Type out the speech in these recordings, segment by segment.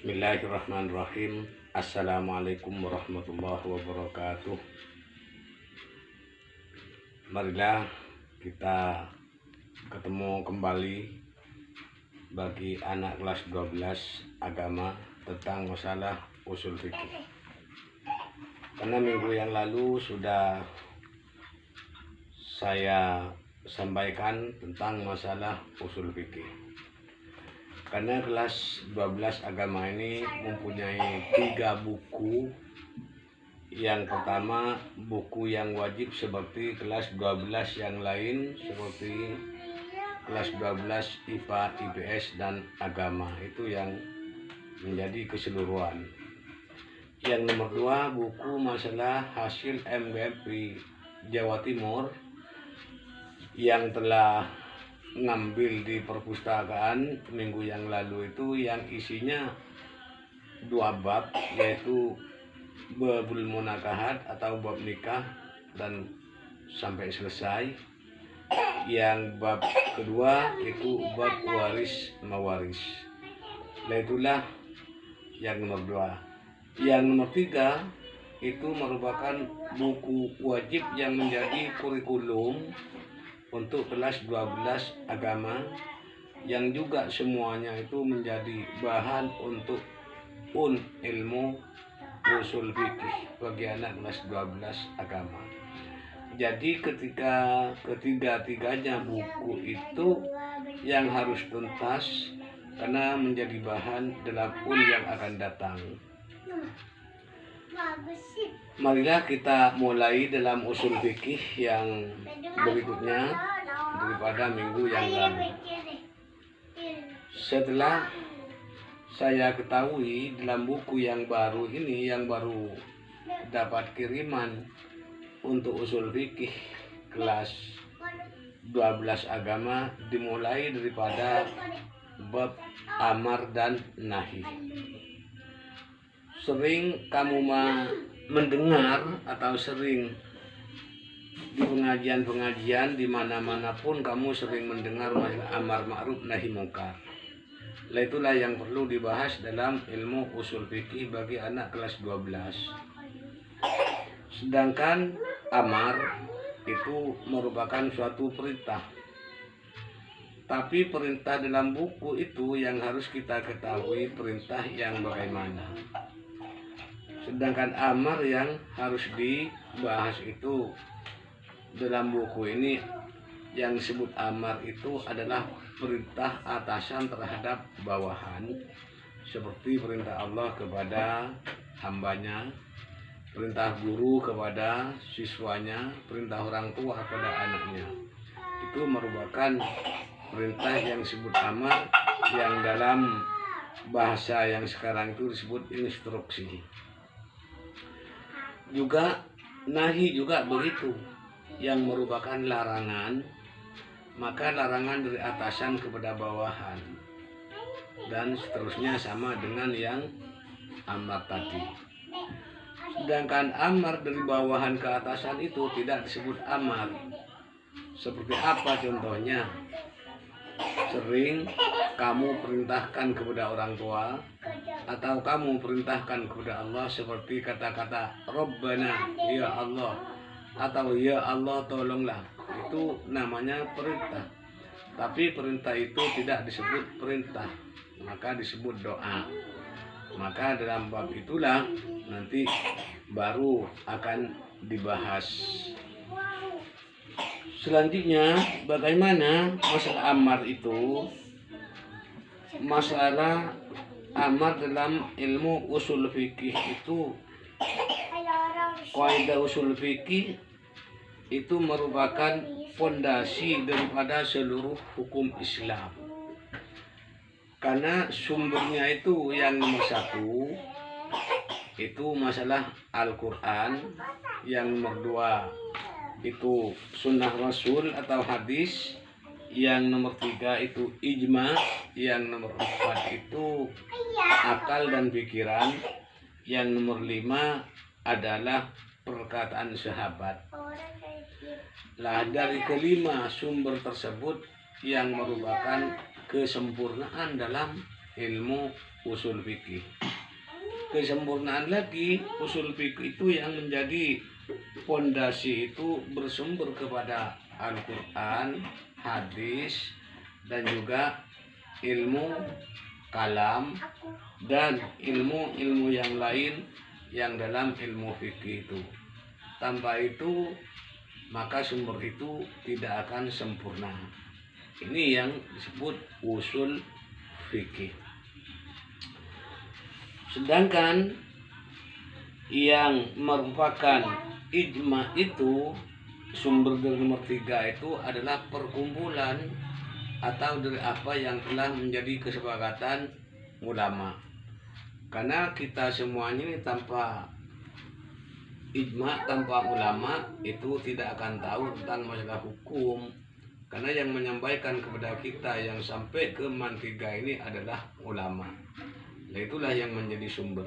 Bismillahirrahmanirrahim. Assalamualaikum warahmatullahi wabarakatuh. Marilah kita ketemu kembali bagi anak kelas 12 agama tentang masalah usul fikih. Karena minggu yang lalu sudah saya sampaikan tentang masalah usul fikih. Karena kelas 12 agama ini mempunyai 3 buku. Yang pertama, buku yang wajib seperti kelas 12 yang lain, seperti kelas 12 IPA, IPS, dan agama. Itu yang menjadi keseluruhan. Yang nomor 2, buku masalah hasil MGP Jawa Timur yang telah ngambil di perpustakaan minggu yang lalu, itu yang isinya 2 bab, yaitu babul munakahat atau bab nikah dan sampai selesai. Yang bab kedua itu bab waris mawaris. Nah, itulah yang nomor 2. Yang nomor 3 itu merupakan buku wajib yang menjadi kurikulum untuk kelas 12 agama, yang juga semuanya itu menjadi bahan untuk ilmu usul fikih bagi anak kelas 12 agama. Jadi ketika ketiga-tiganya buku itu yang harus tuntas karena menjadi bahan dalam yang akan datang. Marilah kita mulai dalam usul fikih yang berikutnya daripada minggu yang lalu. Setelah saya ketahui dalam buku yang baru ini, yang baru dapat kiriman untuk usul fikih kelas 12 agama, dimulai daripada bab amar dan nahi. Sering kamu mendengar atau sering di pengajian-pengajian di mana-mana pun kamu sering mendengar amar ma'ruf nahi mungkar. Itulah yang perlu dibahas dalam ilmu usul fikih bagi anak kelas 12. Sedangkan amar itu merupakan suatu perintah. Tapi perintah dalam buku itu yang harus kita ketahui perintah yang bagaimana. Sedangkan amar yang harus dibahas itu dalam buku ini, yang disebut amar itu adalah perintah atasan terhadap bawahan, seperti perintah Allah kepada hambanya, perintah guru kepada siswanya, perintah orang tua kepada anaknya. Itu merupakan perintah yang disebut amar, yang dalam bahasa yang sekarang itu disebut instruksi. Juga nahi juga begitu, yang merupakan larangan, maka larangan dari atasan kepada bawahan, dan seterusnya sama dengan yang amar tadi. Sedangkan amar dari bawahan ke atasan itu tidak disebut amar. Seperti apa contohnya? Sering kamu perintahkan kepada orang tua atau kamu perintahkan kepada Allah, seperti kata-kata Rabbana, ya Allah, atau ya Allah tolonglah. Itu namanya perintah. Tapi perintah itu tidak disebut perintah, maka disebut doa. Maka dalam bab itulah nanti baru akan dibahas. Selanjutnya, bagaimana masalah amar itu? Masalah amar dalam ilmu usul fikih itu, kaidah usul fikih itu merupakan fondasi daripada seluruh hukum Islam. Karena sumbernya itu yang nomor 1 itu masalah Al-Quran, yang nomor 2 itu sunnah Rasul atau hadis, yang nomor 3 itu ijma, yang nomor 4 itu akal dan pikiran, yang nomor 5 adalah perkataan sahabat. Lah, dari kelima sumber tersebut yang merupakan kesempurnaan dalam ilmu usul fikih. Kesempurnaan lagi usul fikih itu yang menjadi pondasi itu bersumber kepada Al-Quran, hadis, dan juga ilmu kalam dan ilmu-ilmu yang lain yang dalam ilmu fikih itu. Tanpa itu maka sumber itu tidak akan sempurna. Ini yang disebut usul fikih. Sedangkan yang merupakan ijma itu sumber dari nomor 3 itu adalah perkumpulan atau dari apa yang telah menjadi kesepakatan ulama. Karena kita semuanya ini tanpa ijma, tanpa ulama itu tidak akan tahu tentang masalah hukum. Karena yang menyampaikan kepada kita yang sampai ke man 3 ini adalah ulama. Nah, itulah yang menjadi sumber.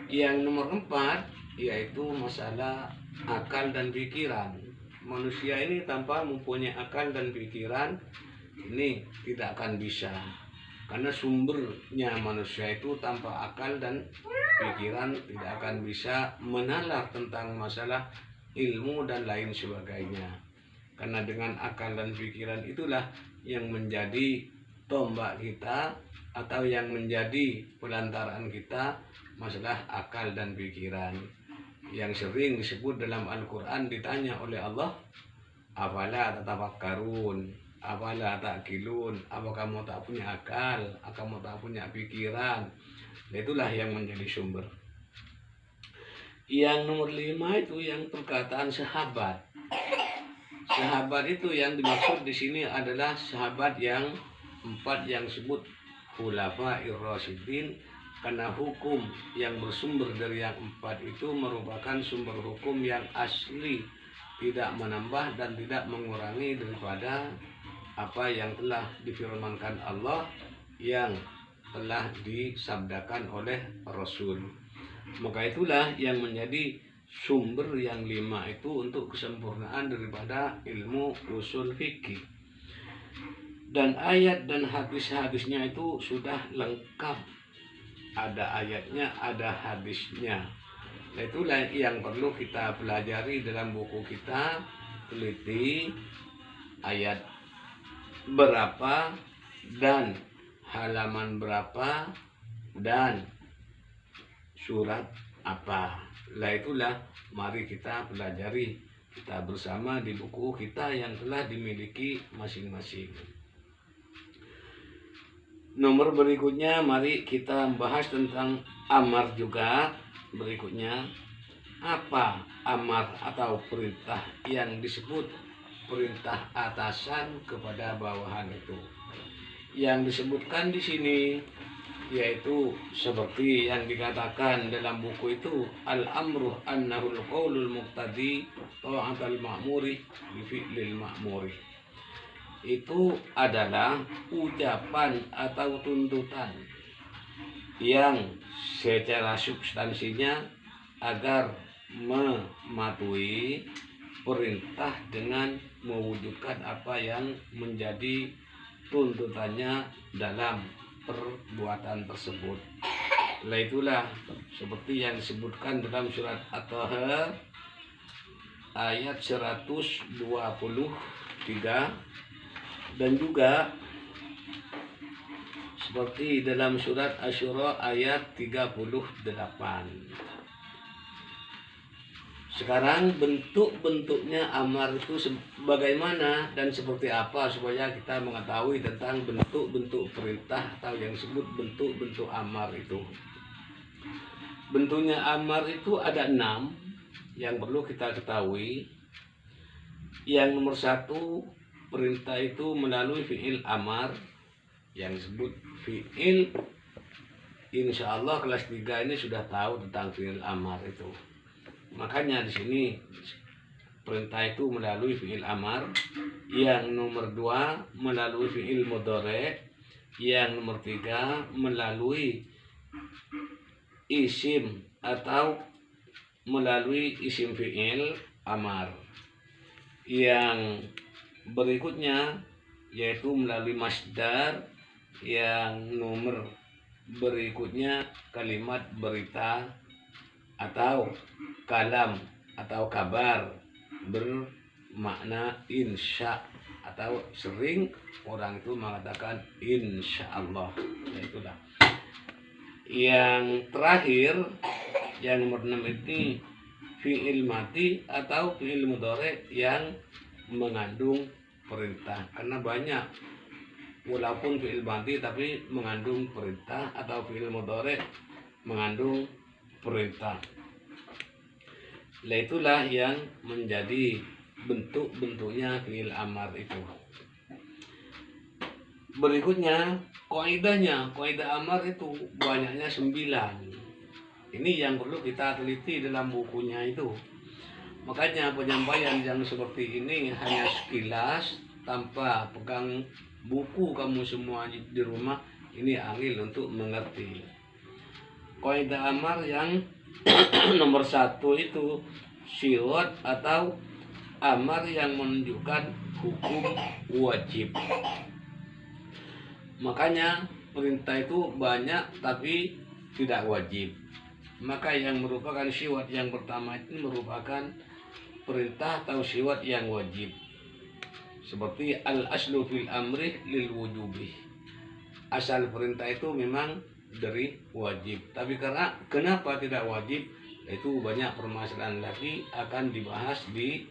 Yang nomor 4 yaitu masalah akal dan pikiran. Manusia ini tanpa mempunyai akal dan pikiran ini tidak akan bisa. Karena sumbernya manusia itu tanpa akal dan pikiran tidak akan bisa menalar tentang masalah ilmu dan lain sebagainya. Karena dengan akal dan pikiran itulah yang menjadi tombak kita atau yang menjadi pelantaran kita masalah akal dan pikiran. Yang sering disebut dalam Al-Quran ditanya oleh Allah, afala tatafakkarun, afala ta'qilun, apa kamu tak punya akal, kamu tak punya pikiran. Nah, itulah yang menjadi sumber. Yang nomor 5 itu yang perkataan sahabat. Sahabat itu yang dimaksud di sini adalah sahabat yang 4 yang disebut Khulafair Rasyidin, karena hukum yang bersumber dari yang 4 itu merupakan sumber hukum yang asli, tidak menambah dan tidak mengurangi daripada apa yang telah difirmankan Allah, yang telah disabdakan oleh Rasul. Maka itulah yang menjadi sumber yang 5 itu untuk kesempurnaan daripada ilmu usul fikih. Dan ayat dan hadis-hadisnya itu sudah lengkap. Ada ayatnya, ada hadisnya. Nah, itulah yang perlu kita pelajari dalam buku kita. Teliti ayat berapa dan halaman berapa dan surat apa. Nah, itulah mari kita pelajari kita bersama di buku kita yang telah dimiliki masing-masing. Nomor berikutnya mari kita bahas tentang amar juga. Berikutnya, apa amar atau perintah yang disebut perintah atasan kepada bawahan itu? Yang disebutkan di sini yaitu seperti yang dikatakan dalam buku itu, al-amru annahul qaulul muqtadi ta'atal ma'muri bi fi'lil ma'muri. Itu adalah ucapan atau tuntutan yang secara substansinya agar mematuhi perintah dengan mewujudkan apa yang menjadi tuntutannya dalam perbuatan tersebut. Nah, itulah seperti yang disebutkan dalam surat At-Taha ayat 123 dan juga seperti dalam surat Asy-Syura ayat 38. Sekarang bentuk-bentuknya amar itu bagaimana dan seperti apa supaya kita mengetahui tentang bentuk-bentuk perintah atau yang disebut bentuk-bentuk amar itu. Bentuknya amar itu ada 6 yang perlu kita ketahui. Yang nomor 1, perintah itu melalui fi'il amar yang disebut fi'il. Insya Allah kelas 3 ini sudah tahu tentang fi'il amar itu. Makanya di sini perintah itu melalui fi'il amar. Yang nomor 2 melalui fi'il mudhari'. Yang nomor 3 melalui isim atau melalui isim fi'il amar. Yang berikutnya yaitu melalui masdar. Yang nomor berikutnya kalimat berita atau kalam atau kabar bermakna insya, atau sering orang itu mengatakan insya Allah. Nah, itulah. Yang terakhir, yang nomor 6 ini fi'il mati atau fi'il mudhari yang mengandung perintah. Karena banyak, walaupun fi'il mati tapi mengandung perintah, atau fi'il mudhari mengandung perintah. Nah, itulah yang menjadi bentuk-bentuknya fi'il amar itu. Berikutnya kaidahnya, kaidah amar itu banyaknya 9. Ini yang perlu kita teliti dalam bukunya itu. Makanya penyampaian yang seperti ini hanya sekilas tanpa pegang buku kamu semua di rumah, ini angin untuk mengerti. Kaidah amar yang nomor 1 itu syirat atau amar yang menunjukkan hukum wajib. Makanya perintah itu banyak tapi tidak wajib. Maka yang merupakan syirat yang pertama itu merupakan perintah atau syirat yang wajib. Seperti al-aslu fil amri lil wujubi. Asal perintah itu memang dari wajib. Tapi karena kenapa tidak wajib? Itu banyak permasalahan lagi akan dibahas di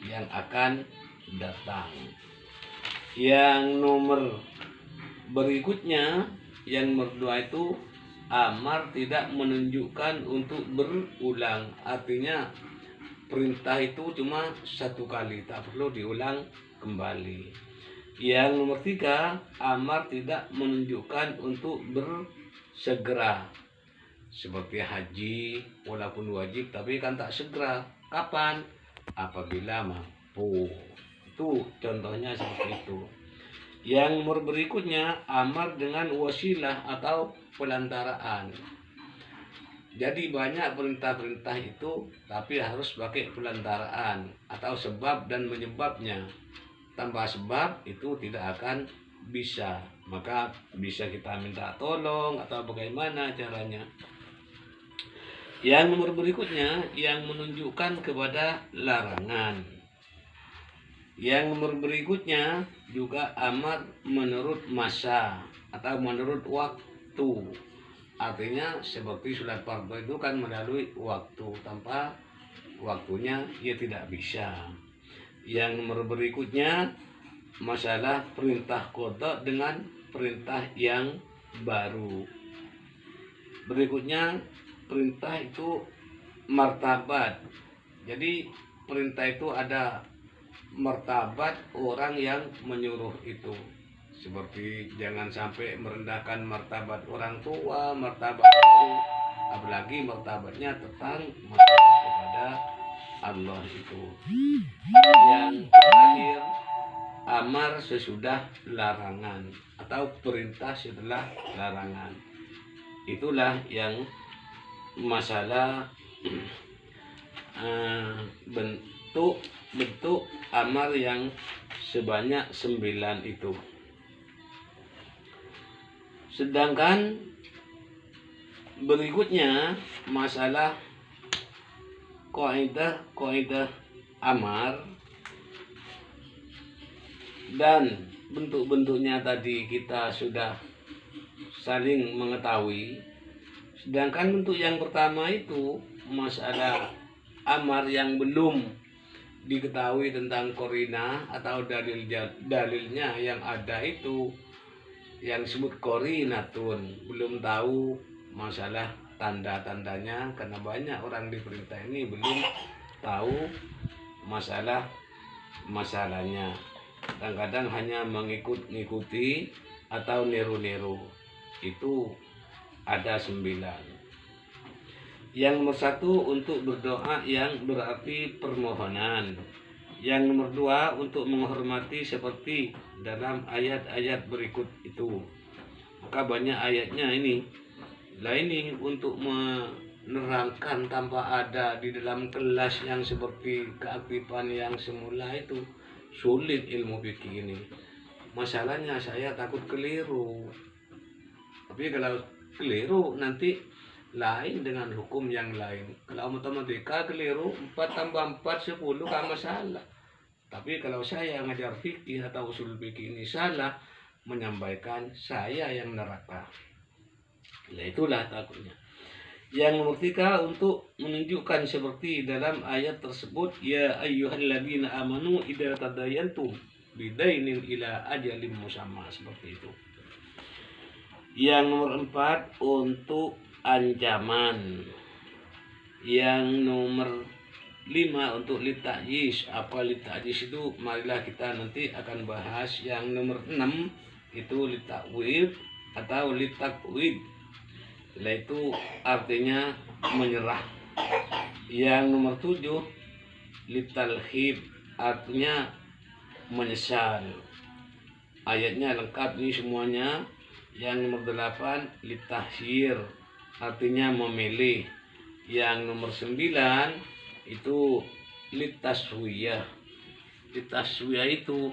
yang akan datang. Yang nomor berikutnya, yang nomor 2 itu amar tidak menunjukkan untuk berulang. Artinya perintah itu cuma satu kali, tak perlu diulang kembali. Yang nomor 3, amar tidak menunjukkan untuk bersegera. Seperti haji, walaupun wajib tapi kan tak segera. Kapan? Apabila mampu. Itu contohnya seperti itu. Yang nomor berikutnya amar dengan wasilah atau pelantaraan. Jadi banyak perintah-perintah itu tapi harus pakai pelantaraan atau sebab dan menyebabnya. Tanpa sebab itu tidak akan bisa. Maka bisa kita minta tolong atau bagaimana caranya. Yang nomor berikutnya yang menunjukkan kepada larangan. Yang nomor berikutnya juga amar menurut masa atau menurut waktu. Artinya seperti sholat fardu itu kan melalui waktu, tanpa waktunya ia tidak bisa. Yang nomor berikutnya masalah perintah qada dengan perintah yang baru. Berikutnya perintah itu martabat. Jadi perintah itu ada martabat orang yang menyuruh itu. Seperti jangan sampai merendahkan martabat orang tua, martabat guru, apalagi martabatnya tentang masalah kepada Allah itu. Yang terakhir amar sesudah larangan atau perintah setelah larangan. Itulah yang masalah bentuk amar yang sebanyak 9 itu. Sedangkan berikutnya masalah kaidah amar dan bentuk-bentuknya tadi kita sudah saling mengetahui. Sedangkan bentuk yang pertama itu masalah amar yang belum diketahui tentang korina atau dalilnya yang ada itu yang disebut korinatun, belum tahu masalah tanda-tandanya karena banyak orang di perintah ini belum tahu masalahnya. Kadang-kadang hanya mengikuti atau niru-niru. Itu ada 9. Yang nomor 1 untuk berdoa yang berarti permohonan. Yang nomor 2 untuk menghormati seperti dalam ayat-ayat berikut itu. Maka banyak ayatnya ini. Lah ini untuk menerangkan tanpa ada di dalam kelas yang seperti keaktifan yang semula itu. Sulit ilmu fikih ini. Masalahnya saya takut keliru. Tapi kalau keliru nanti lain dengan hukum yang lain. Kalau matematika keliru 4 tambah 4 10 kan masalah. Tapi kalau saya ngajar fikih atau usul fikih ini salah, menyampaikan saya yang neraka. Nah itulah takutnya. Yang nomor 3 untuk menunjukkan seperti dalam ayat tersebut, ya ayyuhalladzina amanu idza tadayantum bidainin ila ajalin musamma, seperti itu. Yang nomor 4 untuk ancaman. Yang nomor 5 untuk litajis. Apa litajis itu? Marilah kita nanti akan bahas. Yang nomor 6 itu litakwid atau litakwid. Itu artinya menyerah. Yang nomor 7 litalhib, artinya menyesal. Ayatnya lengkap ini semuanya. Yang nomor 8 litahsyir, artinya memilih. Yang nomor 9 itu litaswiyah. Litaswiyah itu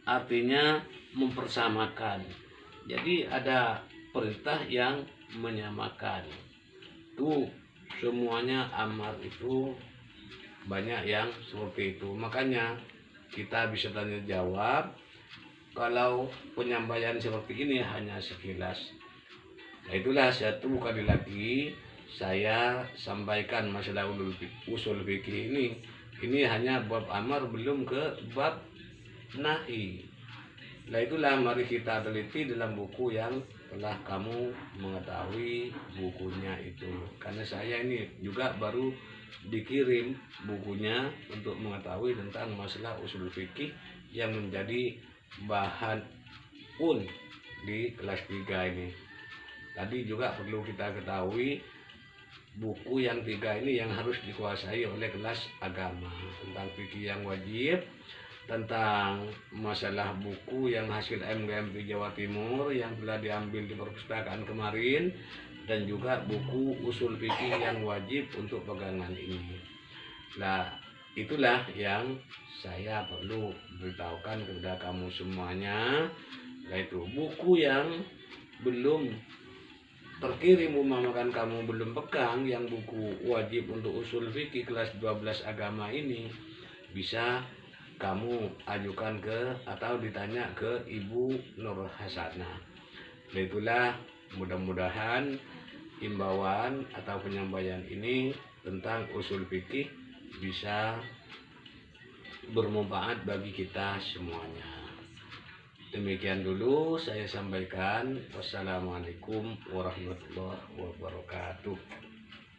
artinya mempersamakan. Jadi ada perintah yang menyamakan. Itu semuanya amar itu banyak yang seperti itu. Makanya kita bisa tanya jawab. Kalau penyampaian seperti ini hanya sekilas. Nah itulah satu kali lagi saya sampaikan masalah usul fikih ini. Ini hanya bab amar, belum ke bab nahi. Nah itulah mari kita teliti dalam buku yang telah kamu mengetahui bukunya itu. Karena saya ini juga baru dikirim bukunya untuk mengetahui tentang masalah usul fikih yang menjadi bahan pun di kelas 3 ini. Tadi juga perlu kita ketahui buku yang 3 ini yang harus dikuasai oleh kelas agama, tentang fikih yang wajib, tentang masalah buku yang hasil MGMP Jawa Timur yang telah diambil di perpustakaan kemarin, dan juga buku usul fikih yang wajib untuk pegangan ini. Nah itulah yang saya perlu beritahukan kepada kamu semuanya, yaitu buku yang belum terkirim umpamakan kamu belum pegang yang buku wajib untuk usul fikih kelas 12 agama ini, bisa kamu ajukan ke atau ditanya ke Ibu Nur Hasanah. Itulah mudah-mudahan himbauan atau penyampaian ini tentang usul fikih bisa bermanfaat bagi kita semuanya. Demikian dulu saya sampaikan. Wassalamualaikum warahmatullahi wabarakatuh.